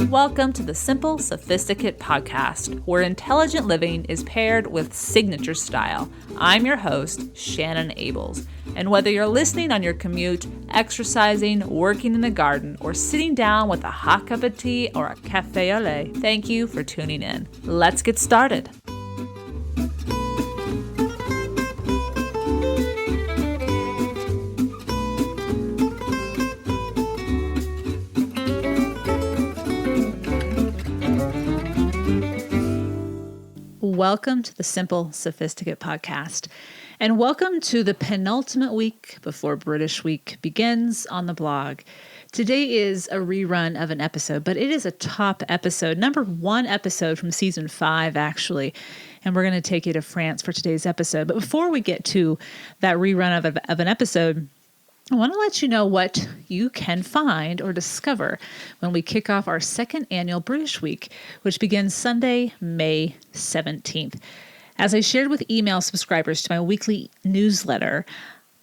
Welcome to the Simple Sophisticate podcast, where intelligent living is paired with signature style. I'm your host, Shannon Ables. And whether you're listening on your commute, exercising, working in the garden, or sitting down with a hot cup of tea or a café au lait, thank you for tuning in. Let's get started. Welcome to the Simple Sophisticate podcast, and welcome to the penultimate week before British Week begins on the blog. Today is a rerun of an episode, but it is a top episode, number 1 episode from season 5, actually, and we're going to take you to France for today's episode. But before we get to that rerun of an episode, I want to let you know what you can find or discover when we kick off our second annual British Week, which begins Sunday, May 17th. As I shared with email subscribers to my weekly newsletter,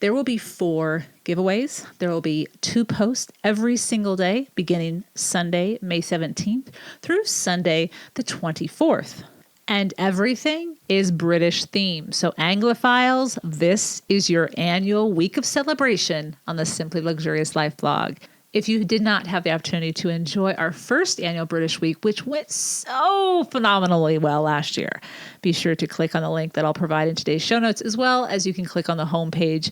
there will be 4 giveaways. There will be 2 posts every single day, beginning Sunday, May 17th through Sunday, the 24th. And everything is British themed. So Anglophiles, this is your annual week of celebration on the Simply Luxurious Life blog. If you did not have the opportunity to enjoy our first annual British Week, which went so phenomenally well last year, be sure to click on the link that I'll provide in today's show notes, as well as you can click on the homepage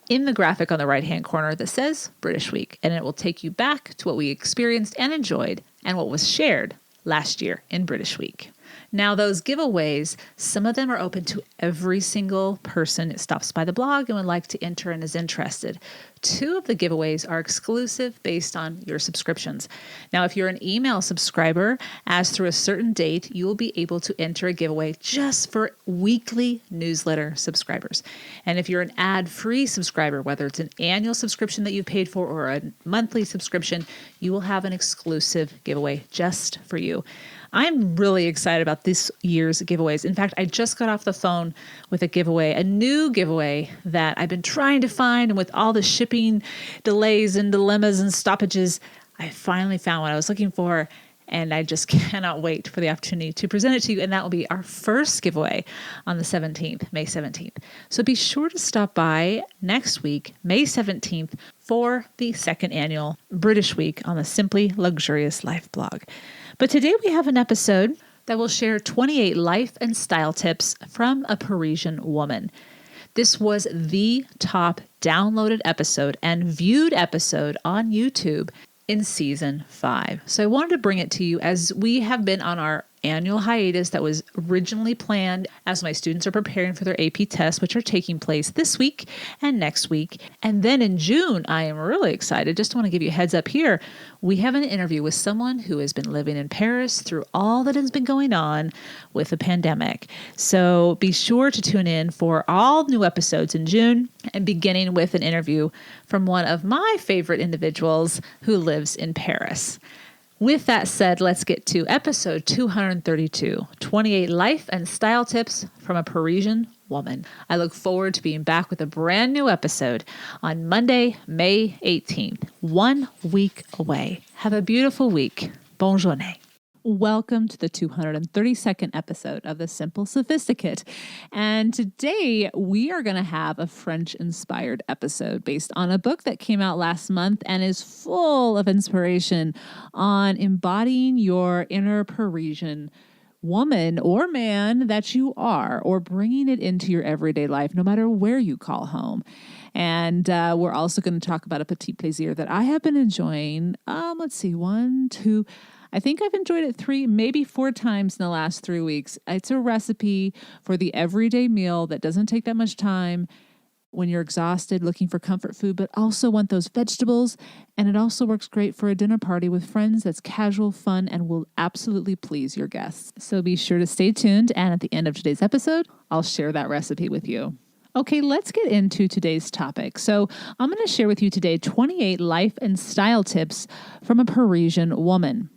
in the graphic on the right-hand corner that says British Week, and it will take you back to what we experienced and enjoyed and what was shared last year in British Week. Now, those giveaways, some of them are open to every single person that stops by the blog and would like to enter and is interested. 2 of the giveaways are exclusive based on your subscriptions. Now, if you're an email subscriber, as through a certain date, you will be able to enter a giveaway just for weekly newsletter subscribers. And if you're an ad-free subscriber, whether it's an annual subscription that you paid for or a monthly subscription, you will have an exclusive giveaway just for you. I'm really excited about this year's giveaways. In fact, I just got off the phone with a new giveaway that I've been trying to find. And with all the shipping delays and dilemmas and stoppages, I finally found what I was looking for. And I just cannot wait for the opportunity to present it to you. And that will be our first giveaway on the 17th, May 17th. So be sure to stop by next week, May 17th, for the second annual British Week on the Simply Luxurious Life blog. But today we have an episode that will share 28 life and style tips from a Parisian woman. This was the top downloaded episode and viewed episode on YouTube in season 5. So I wanted to bring it to you as we have been on our annual hiatus that was originally planned as my students are preparing for their AP tests, which are taking place this week and next week. And then in June, I am really excited. Just want to give you a heads up here. We have an interview with someone who has been living in Paris through all that has been going on with the pandemic. So be sure to tune in for all new episodes in June, and beginning with an interview from one of my favorite individuals who lives in Paris. With that said, let's get to episode 232, 28 life and style tips from a Parisian woman. I look forward to being back with a brand new episode on Monday, May 18th, 1 week away. Have a beautiful week. Bonne journée. Welcome to the 232nd episode of the Simple Sophisticate. And today we are going to have a French-inspired episode based on a book that came out last month and is full of inspiration on embodying your inner Parisian woman or man that you are, or bringing it into your everyday life, no matter where you call home. And we're also going to talk about a petit plaisir that I have been enjoying. I think I've enjoyed it 3, maybe 4 times in the last 3 weeks. It's a recipe for the everyday meal that doesn't take that much time when you're exhausted, looking for comfort food, but also want those vegetables. And it also works great for a dinner party with friends that's casual, fun, and will absolutely please your guests. So be sure to stay tuned. And at the end of today's episode, I'll share that recipe with you. Okay, let's get into today's topic. So I'm going to share with you today 28 life and style tips from a Parisian woman.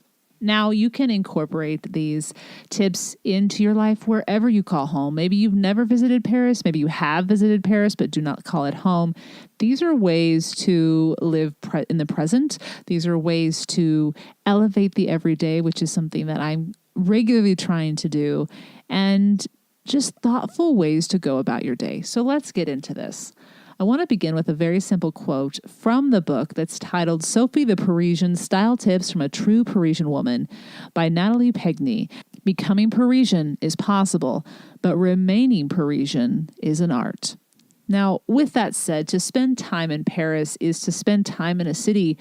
Now, you can incorporate these tips into your life wherever you call home. Maybe you've never visited Paris. Maybe you have visited Paris, but do not call it home. These are ways to live in the present. These are ways to elevate the everyday, which is something that I'm regularly trying to do, and just thoughtful ways to go about your day. So let's get into this. I want to begin with a very simple quote from the book that's titled Sophie the Parisian Style Tips from a True Parisian Woman by Natalie Pegny. Becoming Parisian is possible, but remaining Parisian is an art. Now, with that said, to spend time in Paris is to spend time in a city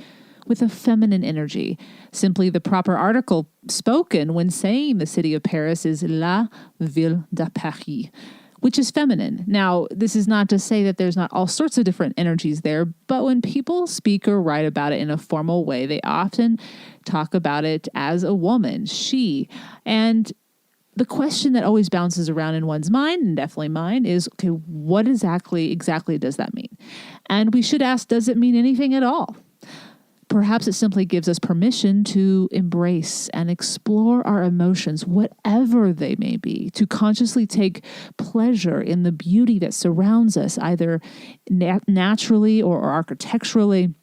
with a feminine energy. Simply the proper article spoken when saying the city of Paris is La Ville de Paris, which is feminine. Now, this is not to say that there's not all sorts of different energies there, but when people speak or write about it in a formal way, they often talk about it as a woman, she. And the question that always bounces around in one's mind, and definitely mine, is, okay, what exactly does that mean? And we should ask, does it mean anything at all? Perhaps it simply gives us permission to embrace and explore our emotions, whatever they may be, to consciously take pleasure in the beauty that surrounds us, either naturally or architecturally.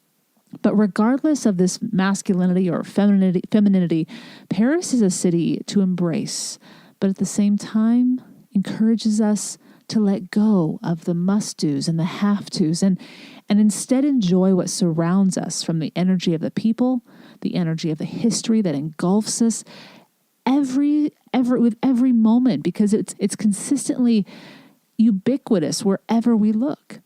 But regardless of this masculinity or femininity, Paris is a city to embrace, but at the same time encourages us to let go of the must-dos and the have-tos and instead enjoy what surrounds us, from the energy of the people, the energy of the history that engulfs us with every moment, because it's consistently ubiquitous wherever we look.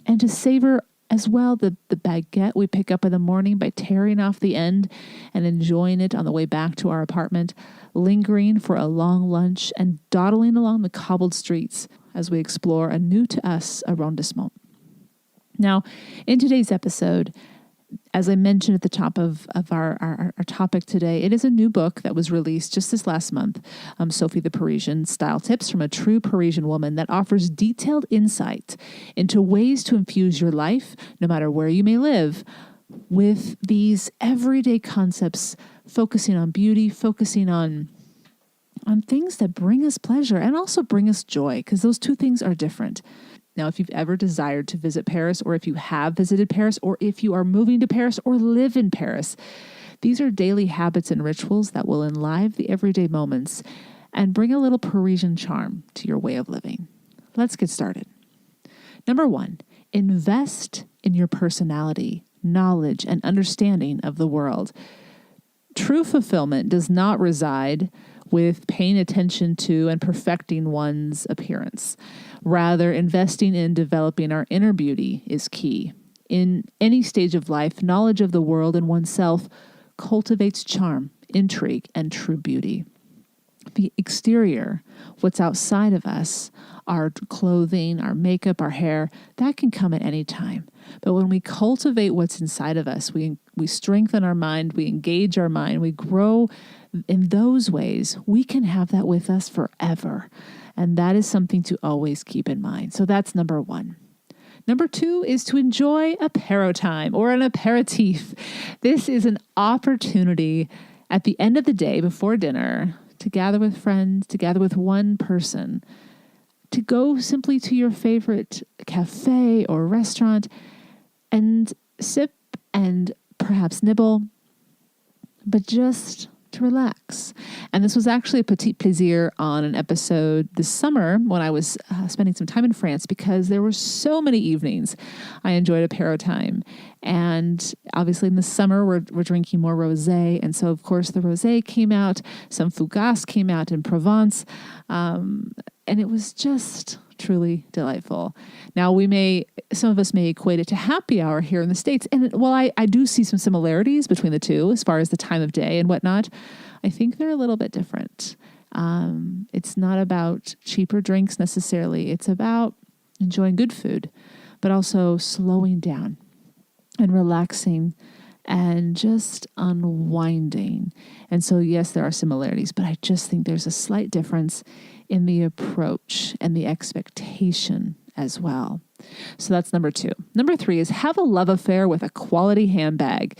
And to savor as well the baguette we pick up in the morning by tearing off the end and enjoying it on the way back to our apartment, lingering for a long lunch and dawdling along the cobbled streets as we explore a new to us arrondissement. Now, in today's episode, as I mentioned at the top of our topic today, it is a new book that was released just this last month, Sophie the Parisian Style Tips from a True Parisian Woman, that offers detailed insight into ways to infuse your life, no matter where you may live, with these everyday concepts, focusing on beauty, focusing on things that bring us pleasure and also bring us joy, because those two things are different. Now, if you've ever desired to visit Paris, or if you have visited Paris, or if you are moving to Paris or live in Paris, these are daily habits and rituals that will enliven the everyday moments and bring a little Parisian charm to your way of living. Let's get started. Number 1, invest in your personality, knowledge, and understanding of the world. True fulfillment does not reside with paying attention to and perfecting one's appearance. Rather, investing in developing our inner beauty is key. In any stage of life, knowledge of the world and oneself cultivates charm, intrigue, and true beauty. The exterior, what's outside of us, our clothing, our makeup, our hair, that can come at any time. But when we cultivate what's inside of us, we strengthen our mind, we engage our mind, we grow in those ways, we can have that with us forever. And that is something to always keep in mind. So that's number 1. Number 2 is to enjoy apéro time or an apéritif. This is an opportunity at the end of the day before dinner to gather with friends, to gather with one person, to go simply to your favorite cafe or restaurant and sip and perhaps nibble, but just to relax. And this was actually a Petite plaisir on an episode this summer when I was spending some time in France, because there were so many evenings I enjoyed apéro time. And obviously in the summer, we're drinking more rosé. And so, of course, the rosé came out. Some Fougasse came out in Provence. And it was just truly delightful. Now, some of us may equate it to happy hour here in the States. And while I do see some similarities between the two as far as the time of day and whatnot, I think they're a little bit different. It's not about cheaper drinks necessarily. It's about enjoying good food, but also slowing down and relaxing and just unwinding. And so, yes, there are similarities, but I just think there's a slight difference in the approach and the expectation as well. So that's number 2. Number 3 is have a love affair with a quality handbag.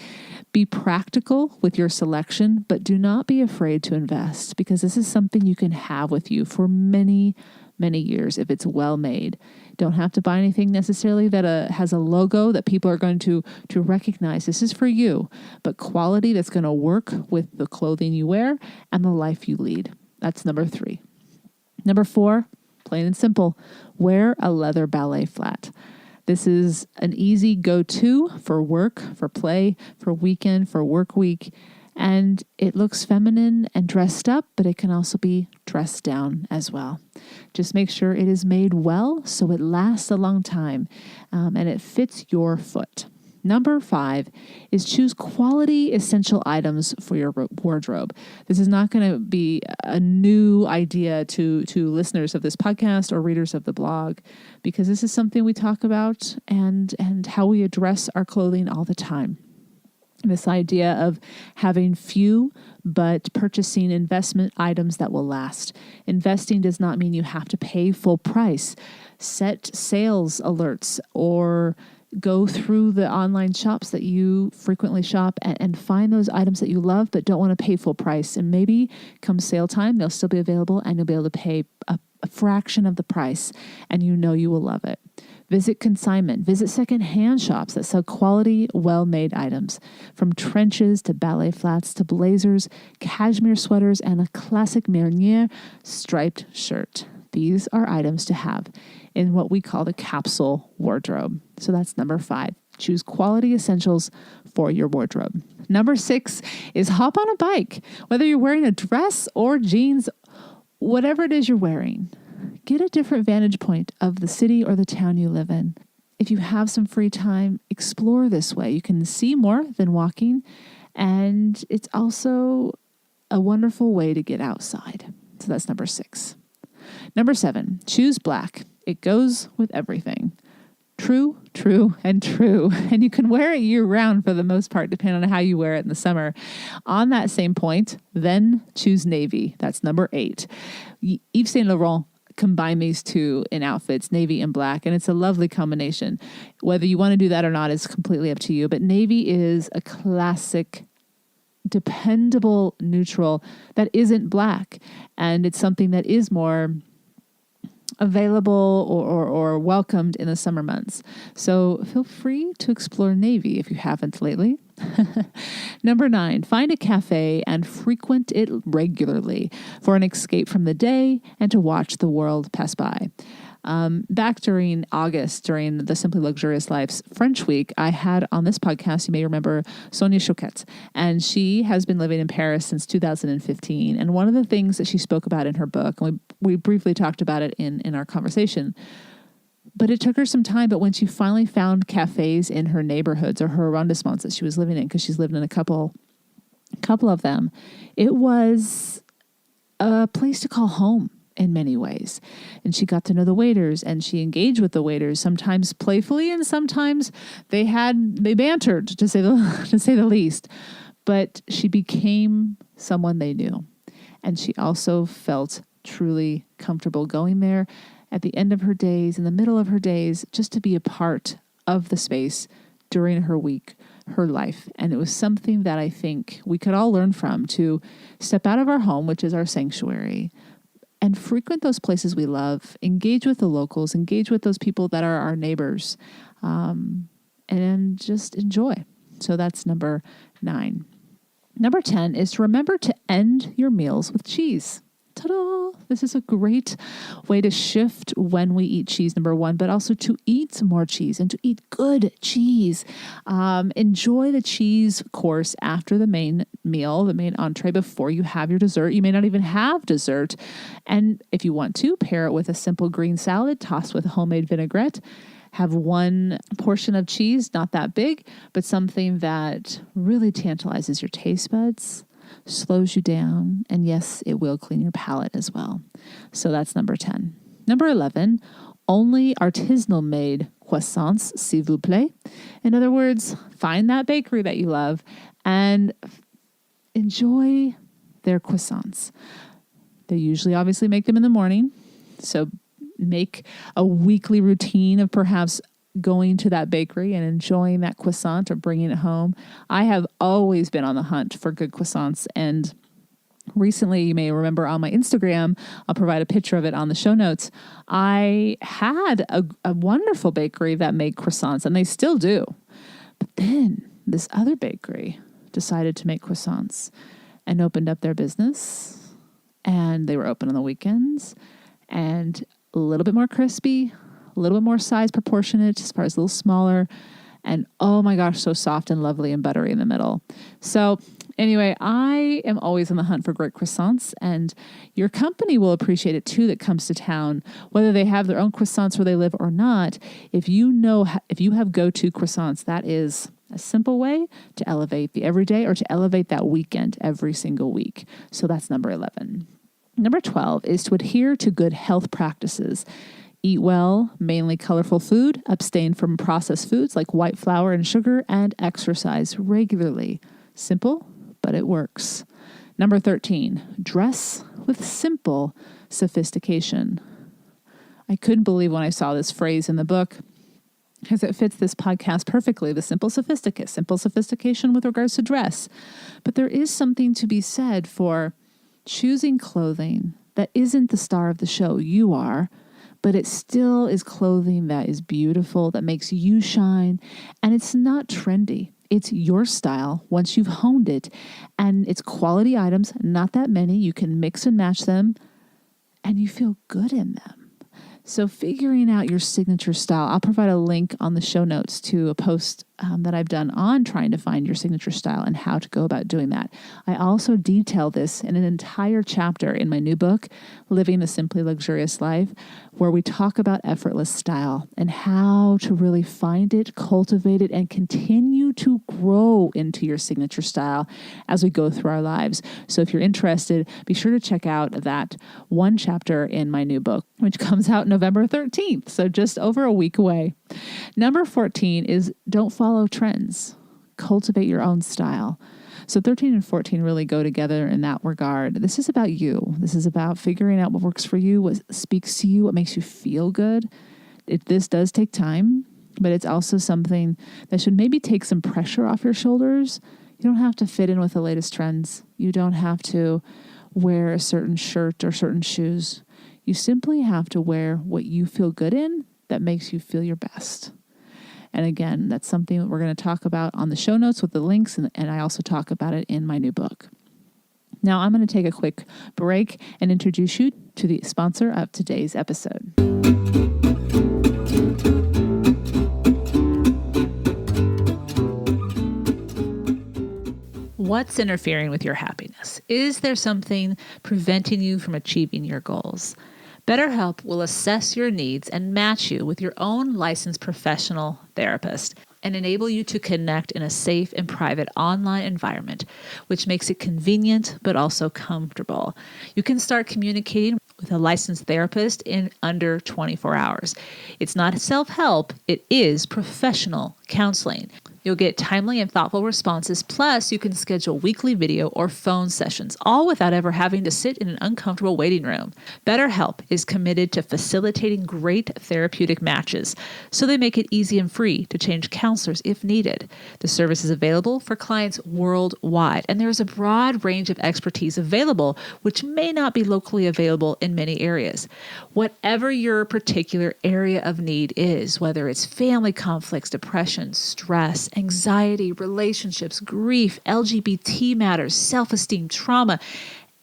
Be practical with your selection, but do not be afraid to invest, because this is something you can have with you for many, many years if it's well made. Don't have to buy anything necessarily that has a logo that people are going to recognize. This is for you, but quality that's going to work with the clothing you wear and the life you lead. That's number 3. Number 4, plain and simple, wear a leather ballet flat. This is an easy go-to for work, for play, for weekend, for work week. And it looks feminine and dressed up, but it can also be dressed down as well. Just make sure it is made well so it lasts a long time and it fits your foot. Number 5 is choose quality essential items for your wardrobe. This is not going to be a new idea to listeners of this podcast or readers of the blog, because this is something we talk about and how we address our clothing all the time. This idea of having few but purchasing investment items that will last. Investing does not mean you have to pay full price. Set sales alerts or go through the online shops that you frequently shop and find those items that you love but don't want to pay full price. And maybe come sale time, they'll still be available and you'll be able to pay a fraction of the price, and you know you will love it. Visit consignment. Visit secondhand shops that sell quality, well-made items. From trenches to ballet flats to blazers, cashmere sweaters, and a classic Marnier striped shirt. These are items to have in what we call the capsule wardrobe. So that's number 5. Choose quality essentials for your wardrobe. Number 6 is hop on a bike. Whether you're wearing a dress or jeans, whatever it is you're wearing, get a different vantage point of the city or the town you live in. If you have some free time, explore this way. You can see more than walking, and it's also a wonderful way to get outside. So that's number 6. Number 7, choose black. It goes with everything. True, and true. And you can wear it year round for the most part, depending on how you wear it in the summer. On that same point, then choose navy. That's number 8. Yves Saint Laurent combine these two in outfits, navy and black, and it's a lovely combination. Whether you want to do that or not is completely up to you, but navy is a classic, dependable neutral that isn't black, and it's something that is more available or welcomed in the summer months. So feel free to explore navy if you haven't lately. Number 9, find a cafe and frequent it regularly for an escape from the day and to watch the world pass by. Back during August, during the Simply Luxurious Life's French Week, I had on this podcast, you may remember, Sonia Choquette, and she has been living in Paris since 2015. And one of the things that she spoke about in her book, and we briefly talked about it in our conversation, but it took her some time. But when she finally found cafes in her neighborhoods or her arrondissements that she was living in, because she's lived in a couple of them, it was a place to call home in many ways. And she got to know the waiters and she engaged with the waiters, sometimes playfully and sometimes they bantered, to say the least. But she became someone they knew. And she also felt truly comfortable going there at the end of her days, in the middle of her days, just to be a part of the space during her week, her life. And it was something that I think we could all learn from, to step out of our home, which is our sanctuary, and frequent those places we love, engage with the locals, engage with those people that are our neighbors, and just enjoy. So that's number 9. Number 10 is to remember to end your meals with cheese. Ta-da! This is a great way to shift when we eat cheese, number 1, but also to eat more cheese and to eat good cheese. Enjoy the cheese course after the main meal, the main entree, before you have your dessert. You may not even have dessert. And if you want to, pair it with a simple green salad tossed with a homemade vinaigrette. Have one portion of cheese, not that big, but something that really tantalizes your taste buds, slows you down, and yes, it will clean your palate as well. So that's number 10. Number 11, only artisanal made croissants, s'il vous plaît. In other words, find that bakery that you love and enjoy their croissants. They usually obviously make them in the morning, so make a weekly routine of perhaps going to that bakery and enjoying that croissant or bringing it home. I have always been on the hunt for good croissants, and recently, you may remember on my Instagram, I'll provide a picture of it on the show notes. I had a wonderful bakery that made croissants, and they still do. But then this other bakery decided to make croissants and opened up their business, and they were open on the weekends, and a little bit more crispy, a little bit more size proportionate as far as a little smaller, and oh my gosh, so soft and lovely and buttery in the middle. So anyway, I am always on the hunt for great croissants, and your company will appreciate it too that comes to town, whether they have their own croissants where they live or not. If you have go-to croissants, that is a simple way to elevate the everyday or to elevate that weekend every single week. So that's number 11. Number 12 is to adhere to good health practices. Eat well, mainly colorful food, abstain from processed foods like white flour and sugar, and exercise regularly. Simple, but it works. Number 13, dress with simple sophistication. I couldn't believe when I saw this phrase in the book, because it fits this podcast perfectly, the simple sophisticate, simple sophistication with regards to dress. But there is something to be said for choosing clothing that isn't the star of the show. You are, but it still is clothing that is beautiful, that makes you shine, and it's not trendy. It's your style once you've honed it, and it's quality items, not that many. You can mix and match them, and you feel good in them. So figuring out your signature style, I'll provide a link on the show notes to a post that I've done on trying to find your signature style and how to go about doing that. I also detail this in an entire chapter in my new book, Living the Simply Luxurious Life, where we talk about effortless style and how to really find it, cultivate it, and continue to grow into your signature style as we go through our lives. So if you're interested, be sure to check out that one chapter in my new book, which comes out November 13th, so just over a week away. Number 14 is don't follow trends. Cultivate your own style. So 13 and 14 really go together in that regard. This is about you. This is about figuring out what works for you, what speaks to you, what makes you feel good. This does take time, but it's also something that should maybe take some pressure off your shoulders. You don't have to fit in with the latest trends. You don't have to wear a certain shirt or certain shoes. You simply have to wear what you feel good in that makes you feel your best. And again, that's something that we're going to talk about on the show notes with the links, and I also talk about it in my new book. Now, I'm going to take a quick break and introduce you to the sponsor of today's episode. What's interfering with your happiness? Is there something preventing you from achieving your goals? BetterHelp will assess your needs and match you with your own licensed professional therapist and enable you to connect in a safe and private online environment, which makes it convenient but also comfortable. You can start communicating with a licensed therapist in under 24 hours. It's not self-help, it is professional counseling. You'll get timely and thoughtful responses, plus you can schedule weekly video or phone sessions, all without ever having to sit in an uncomfortable waiting room. BetterHelp is committed to facilitating great therapeutic matches, so they make it easy and free to change counselors if needed. The service is available for clients worldwide, and there is a broad range of expertise available, which may not be locally available in many areas. Whatever your particular area of need is, whether it's family conflicts, depression, stress, anxiety, relationships, grief, LGBT matters, self-esteem, trauma,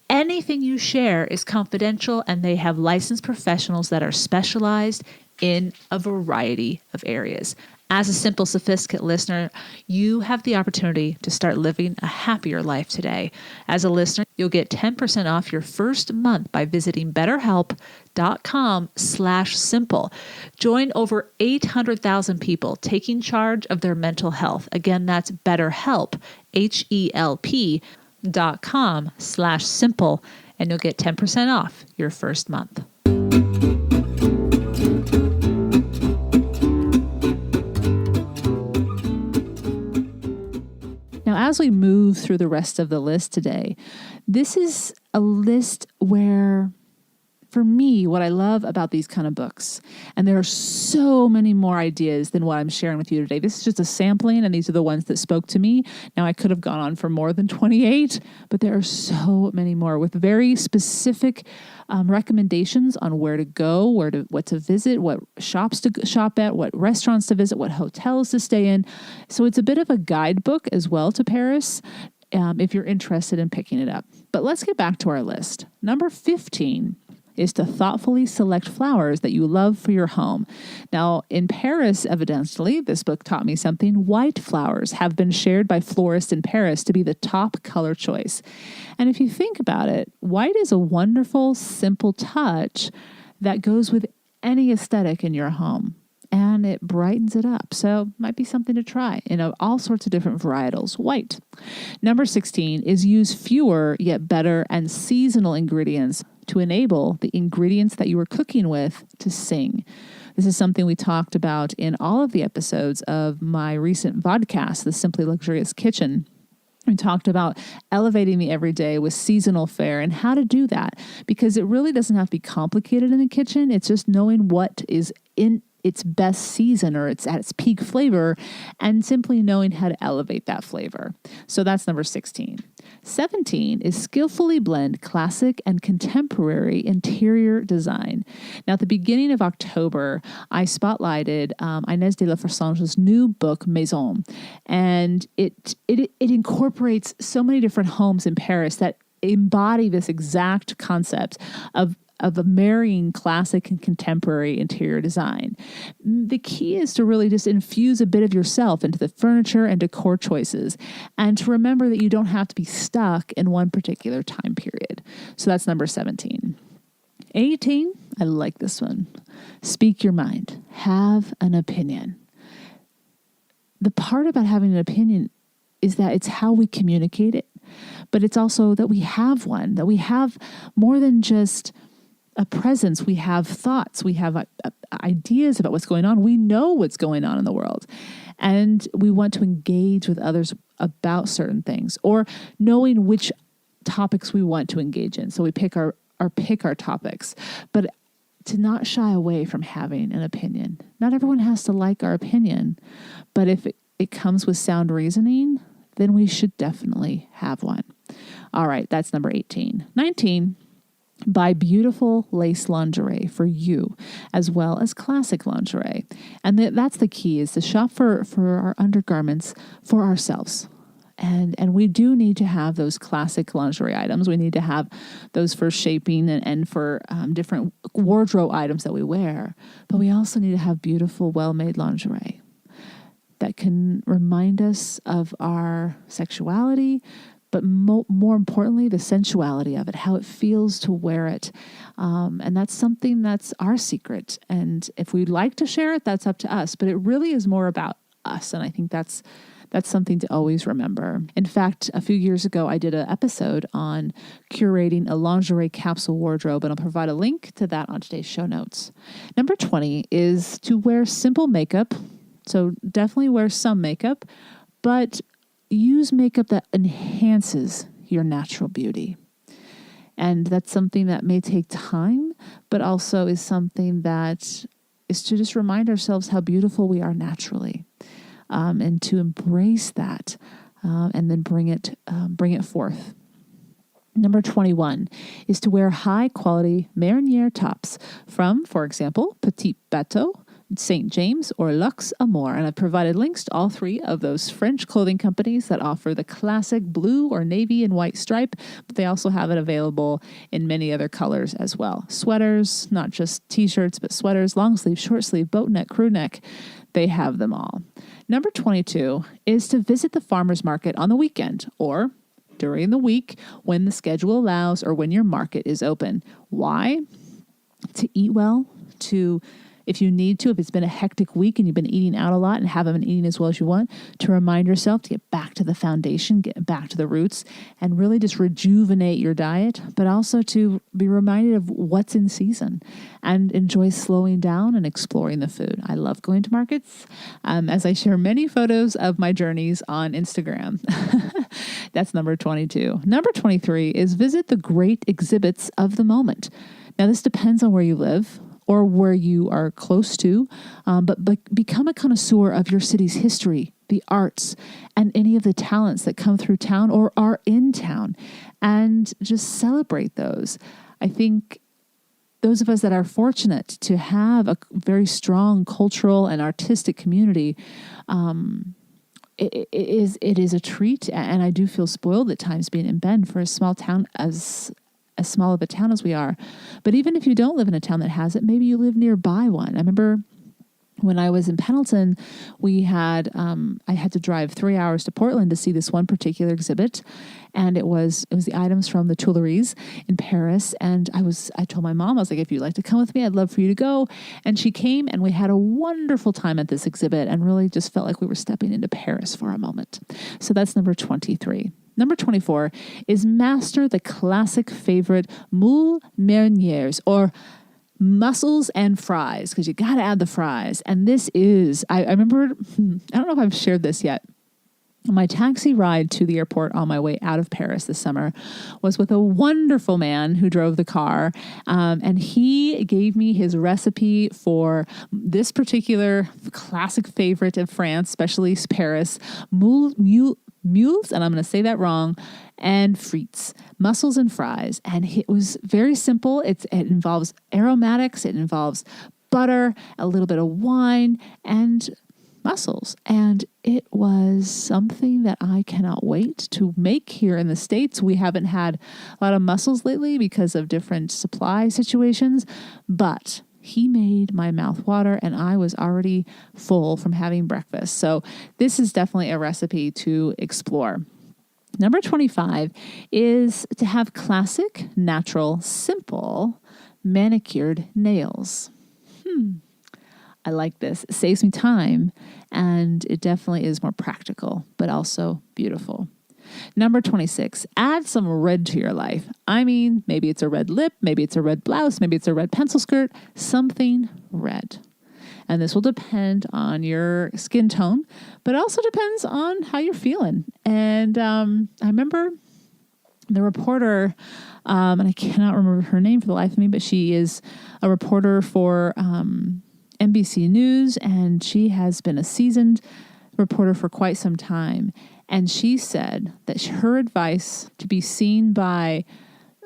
anything you share is confidential, and they have licensed professionals that are specialized in a variety of areas. As a Simple Sophisticate listener, you have the opportunity to start living a happier life today. As a listener, you'll get 10% off your first month by visiting betterhelp.com/simple. Join over 800,000 people taking charge of their mental health. Again, that's BetterHelp, HELP.com/simple, and you'll get 10% off your first month. Now, as we move through the rest of the list today, this is a list where for me, what I love about these kind of books, and there are so many more ideas than what I'm sharing with you today. This is just a sampling, and these are the ones that spoke to me. Now, I could have gone on for more than 28, but there are so many more with very specific recommendations on where to go, what to visit, what shops to shop at, what restaurants to visit, what hotels to stay in. So it's a bit of a guidebook as well to Paris, if you're interested in picking it up. But let's get back to our list. Number 15 is to thoughtfully select flowers that you love for your home. Now, in Paris, evidently, this book taught me something. White flowers have been shared by florists in Paris to be the top color choice. And if you think about it, white is a wonderful, simple touch that goes with any aesthetic in your home. And it brightens it up. So might be something to try in all sorts of different varietals. White. Number 16 is use fewer yet better and seasonal ingredients to enable the ingredients that you are cooking with to sing. This is something we talked about in all of the episodes of my recent vodcast, The Simply Luxurious Kitchen. We talked about elevating the everyday with seasonal fare and how to do that, because it really doesn't have to be complicated in the kitchen. It's just knowing what is in its best season or it's at its peak flavor and simply knowing how to elevate that flavor. So that's number 16. 17 is skillfully blend classic and contemporary interior design. Now, at the beginning of October, I spotlighted Inès de la Forsange's new book, Maison, and it incorporates so many different homes in Paris that embody this exact concept of marrying classic and contemporary interior design. The key is to really just infuse a bit of yourself into the furniture and decor choices, and to remember that you don't have to be stuck in one particular time period. So that's number 17. 18, I like this one. Speak your mind. Have an opinion. The part about having an opinion is that it's how we communicate it, but it's also that we have one, that we have more than just a presence. We have thoughts. We have ideas about what's going on. We know what's going on in the world. And we want to engage with others about certain things, or knowing which topics we want to engage in. So we pick our topics, but to not shy away from having an opinion. Not everyone has to like our opinion, but if it comes with sound reasoning, then we should definitely have one. All right, that's number 18. 19, buy beautiful lace lingerie for you, as well as classic lingerie. And that's the key, is to shop for our undergarments for ourselves. And we do need to have those classic lingerie items. We need to have those for shaping and for different wardrobe items that we wear. But we also need to have beautiful, well-made lingerie that can remind us of our sexuality, but more importantly, the sensuality of it, how it feels to wear it. And that's something that's our secret. And if we'd like to share it, that's up to us. But it really is more about us. And I think that's something to always remember. In fact, a few years ago, I did an episode on curating a lingerie capsule wardrobe, and I'll provide a link to that on today's show notes. Number 20 is to wear simple makeup. So definitely wear some makeup, but use makeup that enhances your natural beauty. And that's something that may take time, but also is something that is to just remind ourselves how beautiful we are naturally, and to embrace that, and then bring it forth. Number 21 is to wear high quality mariniere tops from, for example, Petite, St. James, or Luxe Amour. And I've provided links to all three of those French clothing companies that offer the classic blue or navy and white stripe, but they also have it available in many other colors as well. Sweaters, not just t-shirts, but sweaters, long sleeve, short sleeve, boat neck, crew neck. They have them all. Number 22 is to visit the farmer's market on the weekend or during the week when the schedule allows or when your market is open. Why? To eat well, if you need to, if it's been a hectic week and you've been eating out a lot and haven't been eating as well as you want, to remind yourself to get back to the foundation, get back to the roots, and really just rejuvenate your diet, but also to be reminded of what's in season and enjoy slowing down and exploring the food. I love going to markets, as I share many photos of my journeys on Instagram. That's number 22. Number 23 is visit the great exhibits of the moment. Now, this depends on where you live or where you are close to, but become a connoisseur of your city's history, the arts, and any of the talents that come through town or are in town, and just celebrate those. I think those of us that are fortunate to have a very strong cultural and artistic community, it is a treat, and I do feel spoiled at times being in Bend for a small town as small of a town as we are. But even if you don't live in a town that has it, maybe you live nearby one. I remember when I was in Pendleton, I had to drive 3 hours to Portland to see this one particular exhibit, and it was the items from the Tuileries in Paris. And I told my mom, I was like, if you'd like to come with me, I'd love for you to go. And she came, and we had a wonderful time at this exhibit, and really just felt like we were stepping into Paris for a moment. So that's number 23. Number 24 is master the classic favorite moules marinières, or mussels and fries, because you got to add the fries. And this is, I remember, I don't know if I've shared this yet. My taxi ride to the airport on my way out of Paris this summer was with a wonderful man who drove the car. And he gave me his recipe for this particular classic favorite of France, especially Paris, mules, and I'm going to say that wrong, and frites, mussels and fries. And it was very simple. It involves aromatics. It involves butter, a little bit of wine, and mussels. And it was something that I cannot wait to make here in the States. We haven't had a lot of mussels lately because of different supply situations, but he made my mouth water, and I was already full from having breakfast. So this is definitely a recipe to explore. Number 25 is to have classic, natural, simple, manicured nails. I like this. It saves me time, and it definitely is more practical, but also beautiful. Number 26, add some red to your life. I mean, maybe it's a red lip, maybe it's a red blouse, maybe it's a red pencil skirt, something red. And this will depend on your skin tone, but also depends on how you're feeling. And I remember the reporter, and I cannot remember her name for the life of me, but she is a reporter for NBC News, and she has been a seasoned reporter for quite some time. And she said that her advice to be seen by,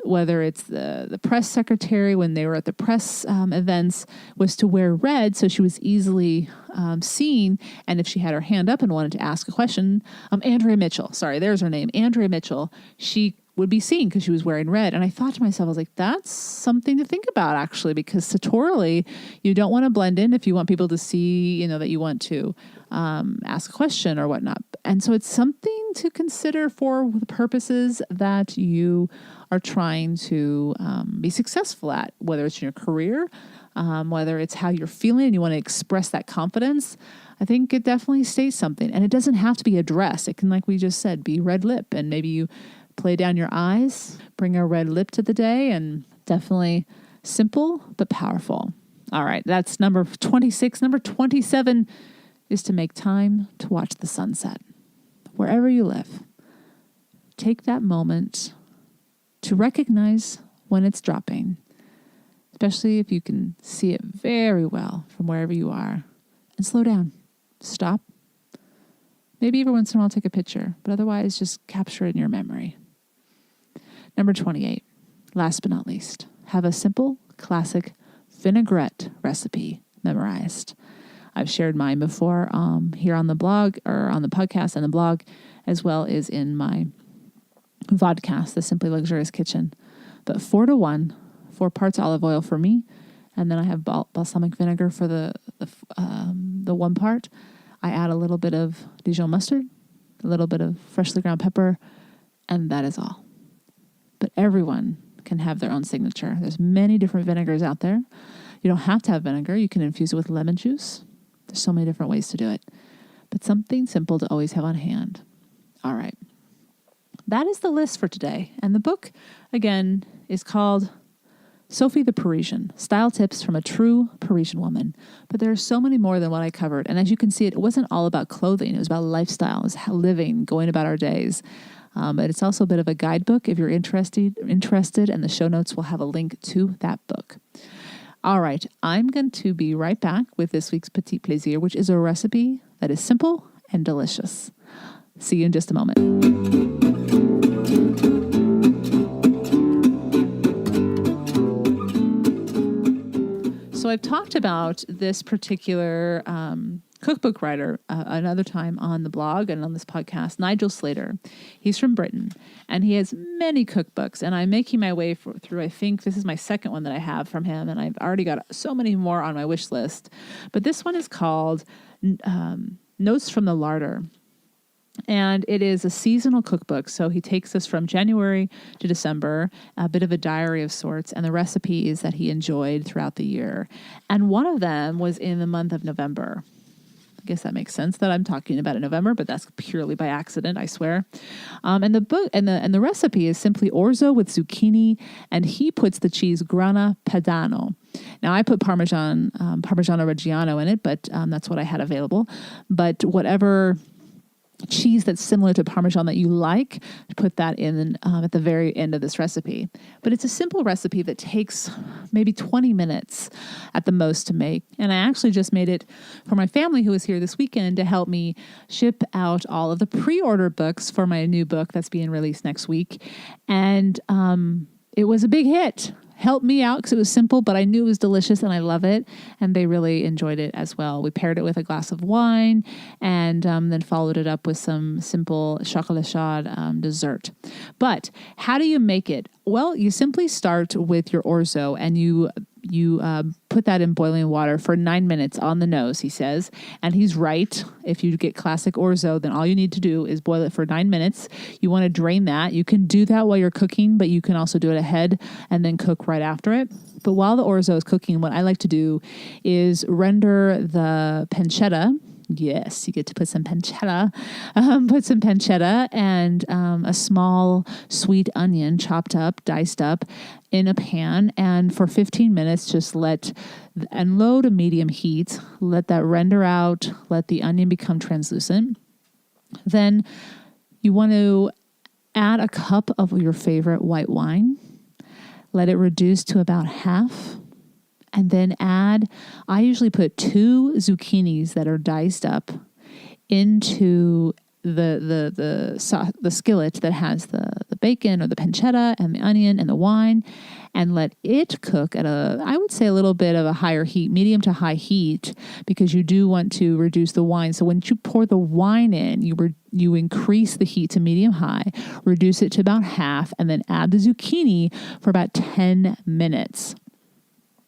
whether it's the press secretary when they were at the press events, was to wear red so she was easily seen. And if she had her hand up and wanted to ask a question, Andrea Mitchell, sorry, there's her name, Andrea Mitchell, she would be seen because she was wearing red. And I thought to myself, I was like, that's something to think about, actually, because sartorially, you don't want to blend in if you want people to see, that you want to ask a question or whatnot. And so it's something to consider for the purposes that you are trying to be successful at, whether it's in your career, whether it's how you're feeling and you want to express that confidence. I think it definitely states something. And it doesn't have to be a dress. It can, like we just said, be red lip. And maybe you play down your eyes, bring a red lip to the day, and definitely simple but powerful. All right, that's number 26. Number 27 is to make time to watch the sunset. Wherever you live, take that moment to recognize when it's dropping, especially if you can see it very well from wherever you are, and slow down, stop. Maybe every once in a while take a picture, but otherwise just capture it in your memory. Number 28, last but not least, have a simple, classic vinaigrette recipe memorized. I've shared mine before here on the blog, or on the podcast and the blog, as well as in my vodcast, The Simply Luxurious Kitchen. But 4-1, 4 parts olive oil for me, and then I have balsamic vinegar for the 1 part. I add a little bit of Dijon mustard, a little bit of freshly ground pepper, and that is all. But everyone can have their own signature. There's many different vinegars out there. You don't have to have vinegar. You can infuse it with lemon juice. There's so many different ways to do it. But something simple to always have on hand. All right. That is the list for today. And the book, again, is called Sophie the Parisian, Style Tips from a True Parisian Woman. But there are so many more than what I covered. And as you can see, it wasn't all about clothing. It was about lifestyle. It was living, going about our days. But it's also a bit of a guidebook if you're interested, and the show notes will have a link to that book. All right, I'm going to be right back with this week's Petit Plaisir, which is a recipe that is simple and delicious. See you in just a moment. So I've talked about this particular cookbook writer another time on the blog and on this podcast, Nigel Slater. He's from Britain, and he has many cookbooks, and I'm making my way through, I think this is my second one that I have from him, and I've already got so many more on my wish list. But this one is called Notes from the Larder. And it is a seasonal cookbook. So he takes us from January to December, a bit of a diary of sorts, and the recipes that he enjoyed throughout the year. And one of them was in the month of November. I guess that makes sense that I'm talking about it in November, but that's purely by accident, I swear. And the book and the recipe is simply orzo with zucchini, and he puts the cheese Grana Padano. Now I put Parmesan Reggiano in it, but that's what I had available. But whatever cheese that's similar to Parmesan that you like, put that in at the very end of this recipe. But it's a simple recipe that takes maybe 20 minutes at the most to make. And I actually just made it for my family who was here this weekend to help me ship out all of the pre-order books for my new book that's being released next week. And it was a big hit. Helped me out because it was simple, but I knew it was delicious and I love it. And they really enjoyed it as well. We paired it with a glass of wine and then followed it up with some simple chocolat chaud dessert. But how do you make it? Well, you simply start with your orzo and you put that in boiling water for 9 minutes on the nose, he says. And he's right. If you get classic orzo, then all you need to do is boil it for 9 minutes. You want to drain that. You can do that while you're cooking, but you can also do it ahead and then cook right after it. But while the orzo is cooking, what I like to do is render the pancetta. Yes, you get to put some pancetta. Put some pancetta and a small sweet onion chopped up, diced up in a pan. And for 15 minutes, just and low to medium heat, let that render out, let the onion become translucent. Then you want to add a cup of your favorite white wine. Let it reduce to about half. And then I usually put 2 zucchinis that are diced up into the skillet that has the bacon or the pancetta and the onion and the wine, and let it cook at I would say a little bit of a higher heat, medium to high heat, because you do want to reduce the wine. So when you pour the wine in, you increase the heat to medium high, reduce it to about half, and then add the zucchini for about 10 minutes.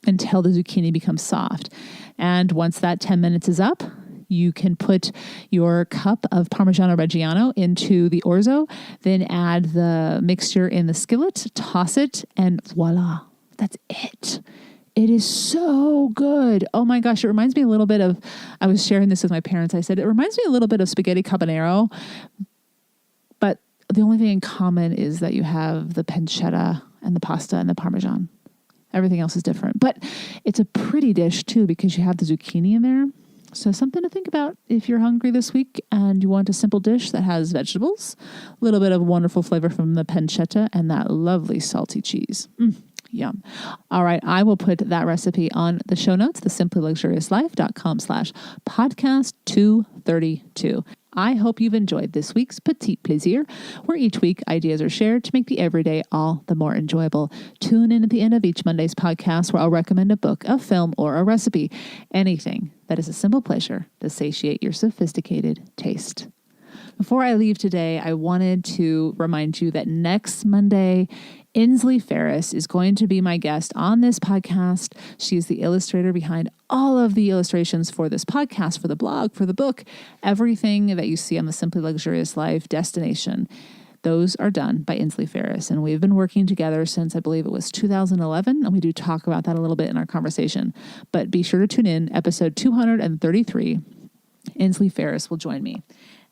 Until the zucchini becomes soft. And once that 10 minutes is up, you can put your cup of Parmigiano Reggiano into the orzo, then add the mixture in the skillet, toss it, and voila, that's it. It is so good. Oh my gosh, it reminds me a little bit of, I was sharing this with my parents. I said, it reminds me a little bit of spaghetti carbonaro, but the only thing in common is that you have the pancetta and the pasta and the Parmesan. Everything else is different. But it's a pretty dish, too, because you have the zucchini in there. So something to think about if you're hungry this week and you want a simple dish that has vegetables, a little bit of wonderful flavor from the pancetta, and that lovely salty cheese. Yum. All right. I will put that recipe on the show notes, thesimplyluxuriouslife.com/podcast232. I hope you've enjoyed this week's Petit Plaisir, where each week ideas are shared to make the everyday all the more enjoyable. Tune in at the end of each Monday's podcast, where I'll recommend a book, a film, or a recipe. Anything that is a simple pleasure to satiate your sophisticated taste. Before I leave today, I wanted to remind you that next Monday, Inslee Ferris is going to be my guest on this podcast. She is the illustrator behind all of the illustrations for this podcast, for the blog, for the book, everything that you see on the Simply Luxurious Life destination. Those are done by Inslee Ferris, and we've been working together since I believe it was 2011, and we do talk about that a little bit in our conversation. But be sure to tune in, episode 233. Inslee Ferris will join me.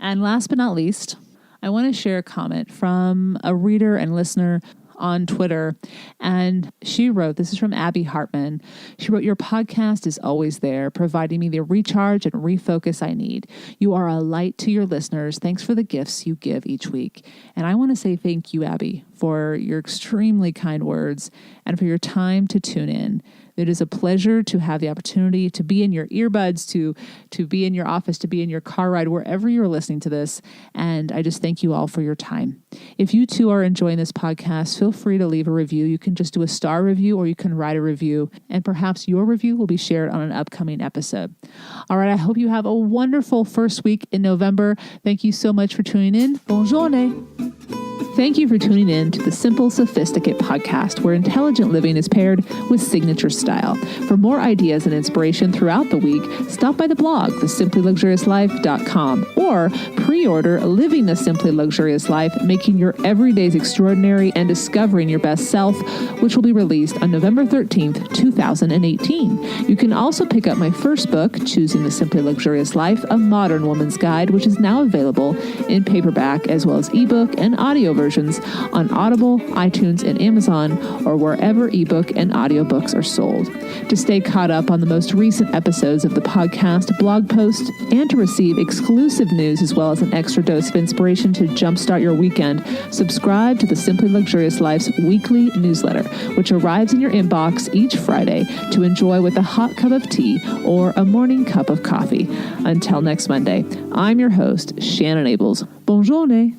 And last but not least, I want to share a comment from a reader and listener on Twitter. And she wrote, this is from Abby Hartman. She wrote, your podcast is always there, providing me the recharge and refocus I need. You are a light to your listeners. Thanks for the gifts you give each week. And I want to say thank you, Abby, for your extremely kind words and for your time to tune in. It is a pleasure to have the opportunity to be in your earbuds, to be in your office, to be in your car ride, wherever you're listening to this. And I just thank you all for your time. If you too are enjoying this podcast, feel free to leave a review. You can just do a star review or you can write a review, and perhaps your review will be shared on an upcoming episode. All right, I hope you have a wonderful first week in November. Thank you so much for tuning in. Bonne journée. Thank you for tuning in to the Simple Sophisticate podcast, where intelligent living is paired with signature style. For more ideas and inspiration throughout the week, stop by the blog, thesimplyluxuriouslife.com, or pre-order Living the Simply Luxurious Life, Making Your Everydays Extraordinary and Discovering Your Best Self, which will be released on November 13th, 2018. You can also pick up my first book, Choosing the Simply Luxurious Life, A Modern Woman's Guide, which is now available in paperback as well as ebook and audio versions on Audible, iTunes, and Amazon, or wherever ebook and audiobooks are sold. To stay caught up on the most recent episodes of the podcast, blog posts, and to receive exclusive news as well as an extra dose of inspiration to jumpstart your weekend, subscribe to the Simply Luxurious Life's weekly newsletter, which arrives in your inbox each Friday to enjoy with a hot cup of tea or a morning cup of coffee. Until next Monday, I'm your host, Shannon Ables. Bonne journée.